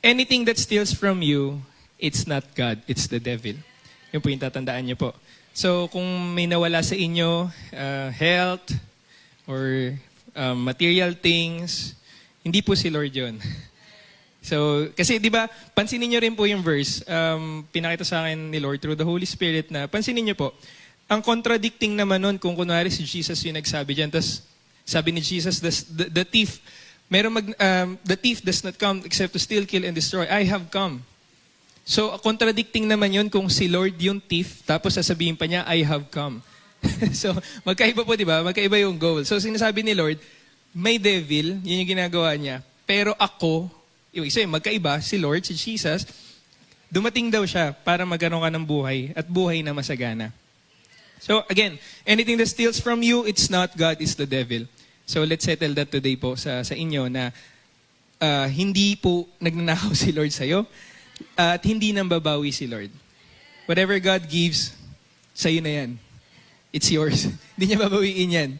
anything that steals from you, it's not God, it's the devil. Yun po yung tatandaan niyo po. So, kung may nawala sa inyo, health, or material things, hindi po si Lord yun. So, kasi di ba, pansinin niyo rin po yung verse, pinakita sa akin ni Lord through the Holy Spirit na, pansinin niyo po, ang contradicting naman nun, kung kunwari si Jesus yung nagsabi dyan, tas sabi ni Jesus, the thief, the thief does not come except to steal, kill, and destroy. I have come. So, contradicting naman yun kung si Lord yung thief, tapos sasabihin pa niya, I have come. So, magkaiba po, di ba? Magkaiba yung goal. So, sinasabi ni Lord, may devil, yun yung ginagawa niya. Pero ako, yung isa yung magkaiba, si Lord, si Jesus, dumating daw siya para magkaroon ka ng buhay at buhay na masagana. So, again, anything that steals from you, it's not God, it's the devil. So, let's settle that today po sa inyo na hindi po nagnanakaw si Lord sa'yo at hindi nambabawi si Lord. Whatever God gives, sa'yo na yan. It's yours. Hindi niya babawiin yan.